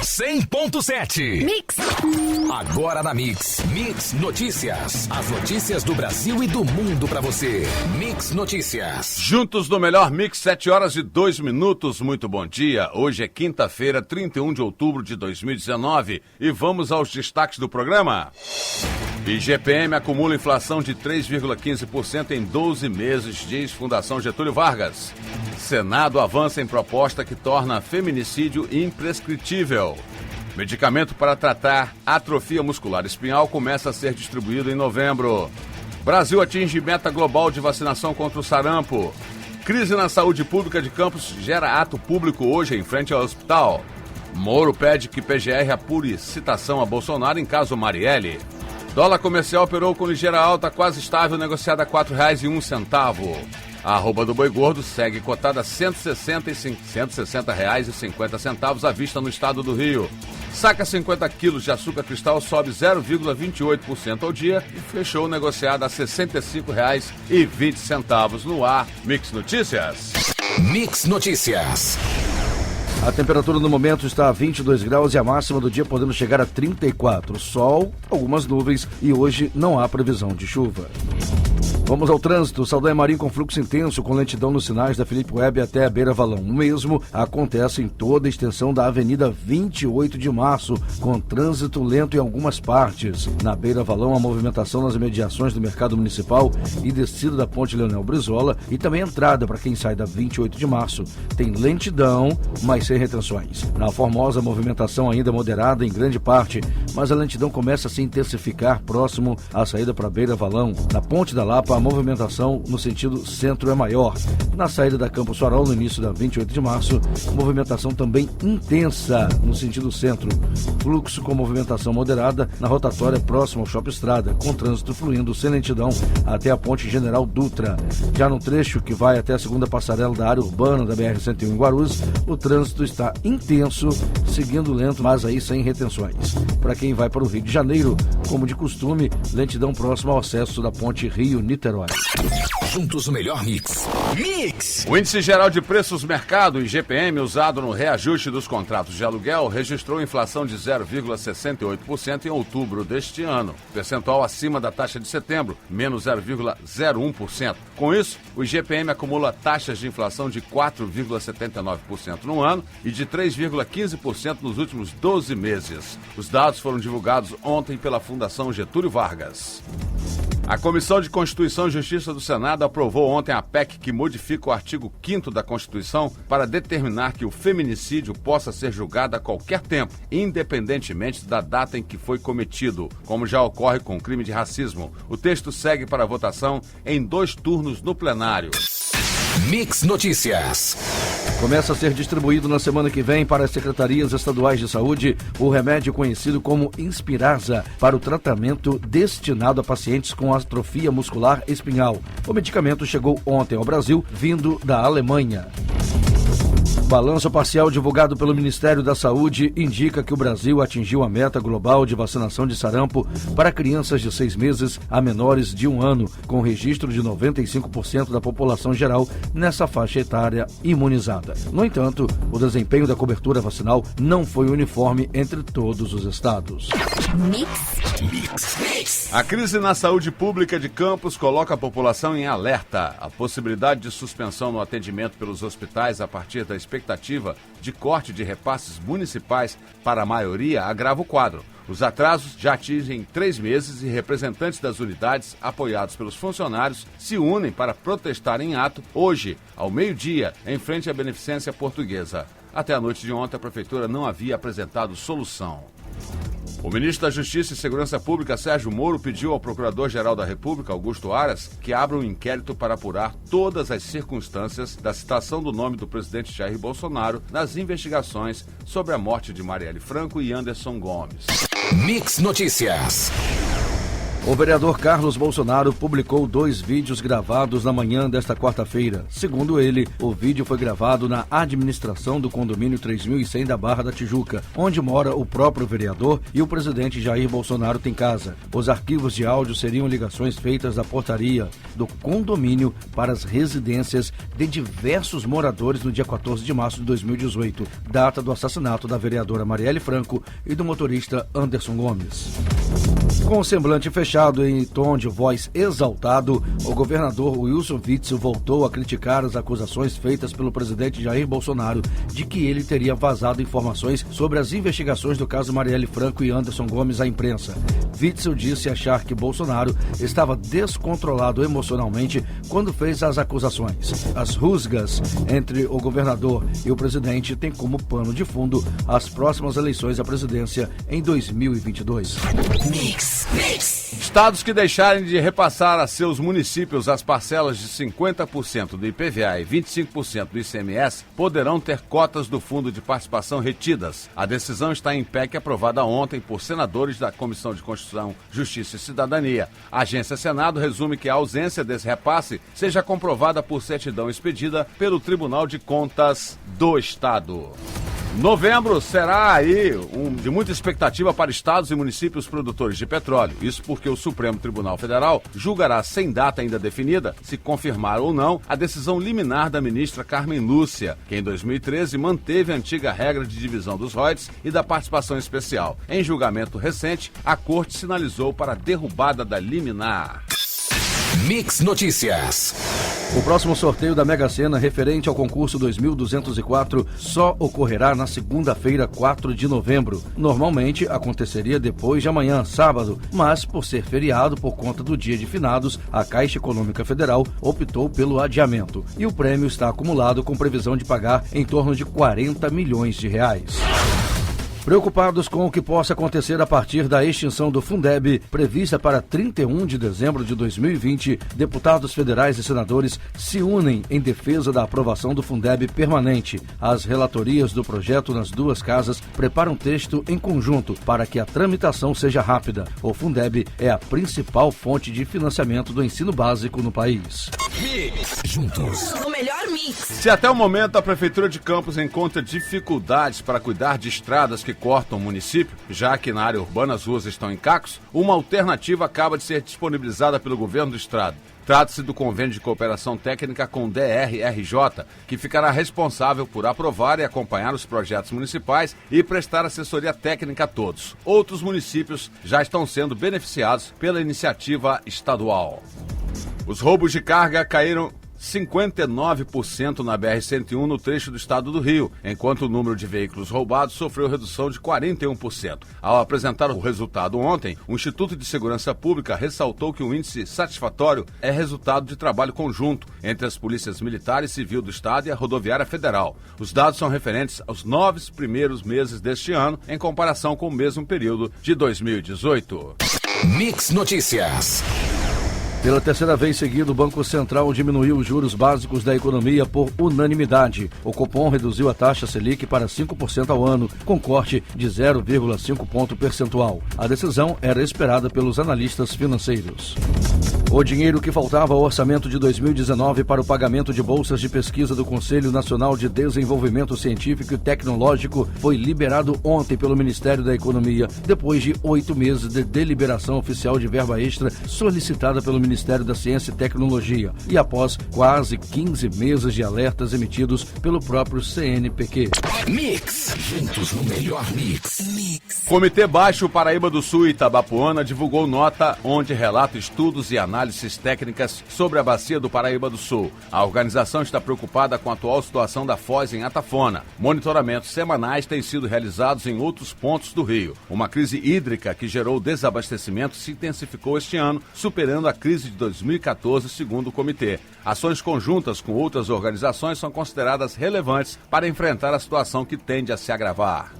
100.7. Mix. Agora na Mix. Mix Notícias. As notícias do Brasil e do mundo pra você. Mix Notícias. Juntos no melhor Mix, 7h02. Muito bom dia. Hoje é quinta-feira, 31 de outubro de 2019. E vamos aos destaques do programa. IGPM acumula inflação de 3,15% em 12 meses, diz Fundação Getúlio Vargas. Senado avança em proposta que torna feminicídio imprescritível. Medicamento para tratar atrofia muscular espinhal começa a ser distribuído em novembro. Brasil atinge meta global de vacinação contra o sarampo. Crise na saúde pública de Campos gera ato público hoje em frente ao hospital. Moro pede que PGR apure citação a Bolsonaro em caso Marielle. Dólar comercial operou com ligeira alta, quase estável, negociada a R$ 4,01. A arroba do boi gordo segue cotada a R$ 160,50 à vista no estado do Rio. Saca 50 quilos de açúcar cristal sobe 0,28% ao dia e fechou negociada a R$ 65,20 no ar. Mix Notícias. Mix Notícias. A temperatura no momento está a 22 graus e a máxima do dia podendo chegar a 34. Sol, algumas nuvens e hoje não há previsão de chuva. Vamos ao trânsito. Saldanha Marim com fluxo intenso, com lentidão nos sinais da Felipe Web até a Beira Valão. O mesmo acontece em toda a extensão da Avenida 28 de Março, com trânsito lento em algumas partes. Na Beira Valão, a movimentação nas imediações do Mercado Municipal e descida da Ponte Leonel Brizola e também entrada para quem sai da 28 de Março. Tem lentidão, mas sem retenções. Na Formosa, a movimentação ainda moderada em grande parte, mas a lentidão começa a se intensificar próximo à saída para Beira Valão. Na Ponte da Lapa, a movimentação no sentido centro é maior. Na saída da Campos Farol, no início da 28 de março, movimentação também intensa no sentido centro. Fluxo com movimentação moderada na rotatória próxima ao Shopping Estrada, com trânsito fluindo sem lentidão até a Ponte General Dutra. Já no trecho que vai até a segunda passarela da área urbana da BR-101 em Guarulhos, o trânsito está intenso, seguindo lento, mas aí sem retenções. Para quem vai para o Rio de Janeiro, como de costume, lentidão próxima ao acesso da Ponte Rio-Niterói. Juntos o melhor Mix. Mix! O Índice Geral de Preços Mercado, IGPM, usado no reajuste dos contratos de aluguel, registrou inflação de 0,68% em outubro deste ano, percentual acima da taxa de setembro, menos 0,01%. Com isso, o IGPM acumula taxas de inflação de 4,79% no ano e de 3,15% nos últimos 12 meses. Os dados foram divulgados ontem pela Fundação Getúlio Vargas. A Comissão de Constituição e Justiça do Senado aprovou ontem a PEC que modifica o artigo 5º da Constituição para determinar que o feminicídio possa ser julgado a qualquer tempo, independentemente da data em que foi cometido, como já ocorre com o crime de racismo. O texto segue para votação em 2 turnos no plenário. Mix Notícias. Começa a ser distribuído na semana que vem para as secretarias estaduais de saúde o remédio conhecido como Inspirasa para o tratamento destinado a pacientes com atrofia muscular espinhal. O medicamento chegou ontem ao Brasil, vindo da Alemanha. Balanço parcial divulgado pelo Ministério da Saúde indica que o Brasil atingiu a meta global de vacinação de sarampo para crianças de 6 meses a menores de 1 ano, com registro de 95% da população geral nessa faixa etária imunizada. No entanto, o desempenho da cobertura vacinal não foi uniforme entre todos os estados. Mix. A crise na saúde pública de Campos coloca a população em alerta. A possibilidade de suspensão no atendimento pelos hospitais a partir da expectativa de corte de repasses municipais para a maioria agrava o quadro. Os atrasos já atingem 3 meses e representantes das unidades, apoiados pelos funcionários, se unem para protestar em ato hoje, ao meio-dia, em frente à Beneficência Portuguesa. Até a noite de ontem, a Prefeitura não havia apresentado solução. O ministro da Justiça e Segurança Pública, Sérgio Moro, pediu ao Procurador-Geral da República, Augusto Aras, que abra um inquérito para apurar todas as circunstâncias da citação do nome do presidente Jair Bolsonaro nas investigações sobre a morte de Marielle Franco e Anderson Gomes. Mix Notícias. O vereador Carlos Bolsonaro publicou 2 vídeos gravados na manhã desta quarta-feira. Segundo ele, o vídeo foi gravado na administração do condomínio 3100 da Barra da Tijuca, onde mora o próprio vereador e o presidente Jair Bolsonaro tem casa. Os arquivos de áudio seriam ligações feitas da portaria do condomínio para as residências de diversos moradores no dia 14 de março de 2018, data do assassinato da vereadora Marielle Franco e do motorista Anderson Gomes. Com o semblante fechado em tom de voz exaltado, o governador Wilson Witzel voltou a criticar as acusações feitas pelo presidente Jair Bolsonaro de que ele teria vazado informações sobre as investigações do caso Marielle Franco e Anderson Gomes à imprensa. Witzel disse achar que Bolsonaro estava descontrolado emocionalmente quando fez as acusações. As rusgas entre o governador e o presidente têm como pano de fundo as próximas eleições à presidência em 2022. Estados que deixarem de repassar a seus municípios as parcelas de 50% do IPVA e 25% do ICMS poderão ter cotas do Fundo de Participação retidas. A decisão está em PEC aprovada ontem por senadores da Comissão de Constituição, Justiça e Cidadania. A Agência Senado resume que a ausência desse repasse seja comprovada por certidão expedida pelo Tribunal de Contas do Estado. Novembro será aí de muita expectativa para estados e municípios produtores de petróleo. Isso porque o Supremo Tribunal Federal julgará sem data ainda definida, se confirmar ou não, a decisão liminar da ministra Carmen Lúcia, que em 2013 manteve a antiga regra de divisão dos royalties e da participação especial. Em julgamento recente, a Corte sinalizou para a derrubada da liminar. Mix Notícias. O próximo sorteio da Mega Sena referente ao concurso 2204 só ocorrerá na segunda-feira, 4 de novembro. Normalmente aconteceria depois de amanhã, sábado, mas por ser feriado por conta do dia de finados, a Caixa Econômica Federal optou pelo adiamento. E o prêmio está acumulado com previsão de pagar em torno de 40 milhões de reais. Preocupados com o que possa acontecer a partir da extinção do Fundeb, prevista para 31 de dezembro de 2020, deputados federais e senadores se unem em defesa da aprovação do Fundeb permanente. As relatorias do projeto nas duas casas preparam texto em conjunto para que a tramitação seja rápida. O Fundeb é a principal fonte de financiamento do ensino básico no país. Juntos. O melhor mix. Se até o momento a Prefeitura de Campos encontra dificuldades para cuidar de estradas que cortam o município, já que na área urbana as ruas estão em cacos, uma alternativa acaba de ser disponibilizada pelo governo do estado. Trata-se do convênio de cooperação técnica com o DRRJ, que ficará responsável por aprovar e acompanhar os projetos municipais e prestar assessoria técnica a todos. Outros municípios já estão sendo beneficiados pela iniciativa estadual. Os roubos de carga caíram 59% na BR-101 no trecho do estado do Rio, enquanto o número de veículos roubados sofreu redução de 41%. Ao apresentar o resultado ontem, o Instituto de Segurança Pública ressaltou que o índice satisfatório é resultado de trabalho conjunto entre as polícias militar e civil do estado e a rodoviária federal. Os dados são referentes aos 9 primeiros meses deste ano, em comparação com o mesmo período de 2018. Mix Notícias. Pela terceira vez seguida, o Banco Central diminuiu os juros básicos da economia por unanimidade. O Copom reduziu a taxa Selic para 5% ao ano, com corte de 0,5 ponto percentual. A decisão era esperada pelos analistas financeiros. O dinheiro que faltava ao orçamento de 2019 para o pagamento de bolsas de pesquisa do Conselho Nacional de Desenvolvimento Científico e Tecnológico foi liberado ontem pelo Ministério da Economia, depois de 8 meses de deliberação oficial de verba extra solicitada pelo Ministério da Ciência e Tecnologia e após quase 15 meses de alertas emitidos pelo próprio CNPq. Mix. Juntos no melhor mix. Comitê Baixo Paraíba do Sul e Itabapoana divulgou nota onde relata estudos e análises técnicas sobre a bacia do Paraíba do Sul. A organização está preocupada com a atual situação da foz em Atafona. Monitoramentos semanais têm sido realizados em outros pontos do rio. Uma crise hídrica que gerou desabastecimento se intensificou este ano, superando a crise de 2014, segundo o comitê. Ações conjuntas com outras organizações são consideradas relevantes para enfrentar a situação que tende a se agravar.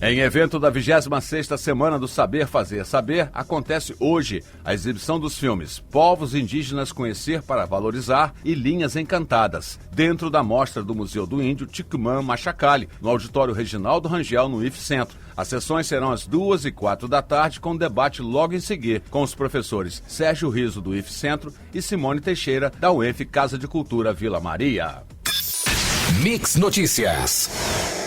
Em evento da 26ª Semana do Saber Fazer Saber, acontece hoje a exibição dos filmes Povos Indígenas Conhecer para Valorizar e Linhas Encantadas, dentro da mostra do Museu do Índio Ticumã Machacali, no Auditório Reginaldo Rangel, no IF Centro. As sessões serão às 2 e 4 da tarde, com debate logo em seguida, com os professores Sérgio Riso, do IF Centro, e Simone Teixeira, da UENF Casa de Cultura Vila Maria. Mix Notícias.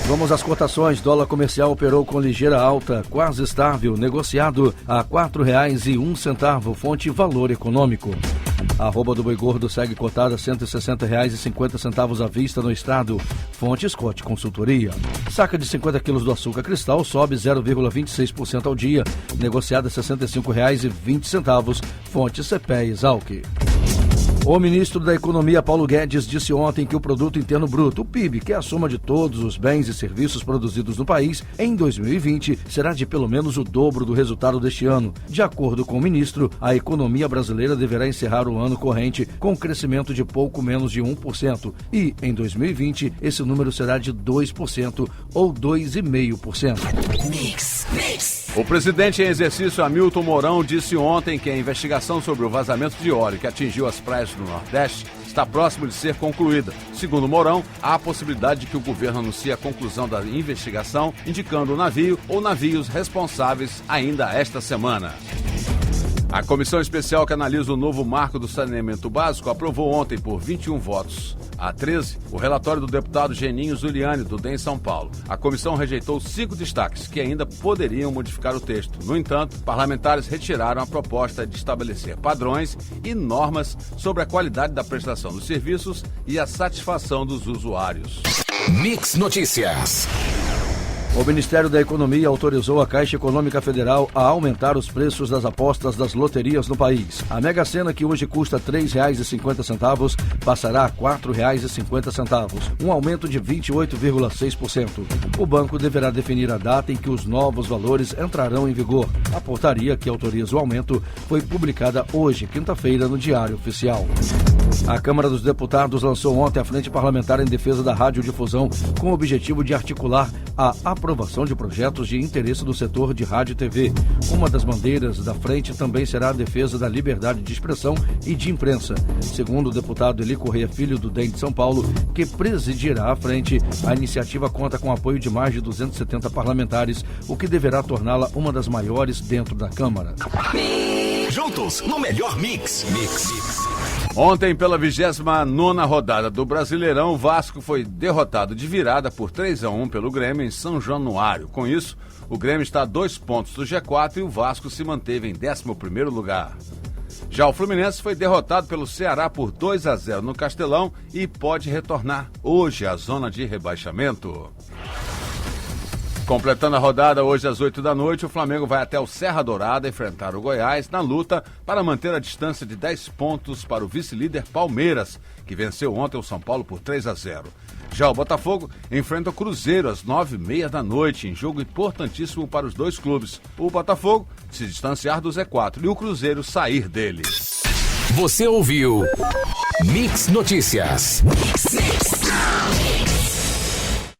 Vamos às cotações. Dólar comercial operou com ligeira alta, quase estável, negociado a R$ 4,01, fonte Valor Econômico. A arroba do boi gordo segue cotada a R$ 160,50 à vista no estado, fonte Scott Consultoria. Saca de 50 quilos do açúcar cristal sobe 0,26% ao dia, negociada a R$ 65,20, fonte CPE Exalc. O ministro da Economia, Paulo Guedes, disse ontem que o Produto Interno Bruto, o PIB, que é a soma de todos os bens e serviços produzidos no país, em 2020, será de pelo menos o dobro do resultado deste ano. De acordo com o ministro, a economia brasileira deverá encerrar o ano corrente com um crescimento de pouco menos de 1%. E, em 2020, esse número será de 2% ou 2,5%. O presidente em exercício, Hamilton Mourão, disse ontem que a investigação sobre o vazamento de óleo que atingiu as praias do Nordeste está próximo de ser concluída. Segundo Mourão, há a possibilidade de que o governo anuncie a conclusão da investigação, indicando o navio ou navios responsáveis ainda esta semana. A comissão especial que analisa o novo marco do saneamento básico aprovou ontem, por 21 votos a 13, o relatório do deputado Geninho Zuliani, do DEM São Paulo. A comissão rejeitou 5 destaques que ainda poderiam modificar o texto. No entanto, parlamentares retiraram a proposta de estabelecer padrões e normas sobre a qualidade da prestação dos serviços e a satisfação dos usuários. Mix Notícias. O Ministério da Economia autorizou a Caixa Econômica Federal a aumentar os preços das apostas das loterias no país. A Mega Sena, que hoje custa R$ 3,50, passará a R$ 4,50, um aumento de 28,6%. O banco deverá definir a data em que os novos valores entrarão em vigor. A portaria que autoriza o aumento foi publicada hoje, quinta-feira, no Diário Oficial. A Câmara dos Deputados lançou ontem a Frente Parlamentar em Defesa da Radiodifusão, com o objetivo de articular a aprovação de projetos de interesse do setor de rádio e TV. Uma das bandeiras da frente também será a defesa da liberdade de expressão e de imprensa. Segundo o deputado Eli Correia Filho, do DEM de São Paulo, que presidirá a frente, a iniciativa conta com o apoio de mais de 270 parlamentares, o que deverá torná-la uma das maiores dentro da Câmara. Juntos no melhor mix. Ontem, pela 29ª rodada do Brasileirão, o Vasco foi derrotado de virada por 3-1 pelo Grêmio em São Januário. Com isso, o Grêmio está a 2 pontos do G4 e o Vasco se manteve em 11º lugar. Já o Fluminense foi derrotado pelo Ceará por 2-0 no Castelão e pode retornar hoje à zona de rebaixamento. Completando a rodada hoje às 8 da noite, o Flamengo vai até o Serra Dourada enfrentar o Goiás na luta para manter a distância de 10 pontos para o vice-líder Palmeiras, que venceu ontem o São Paulo por 3-0. Já o Botafogo enfrenta o Cruzeiro às 9h30 da noite, em jogo importantíssimo para os dois clubes. O Botafogo se distanciar do Z4 e o Cruzeiro sair dele. Você ouviu Mix Notícias. Mix.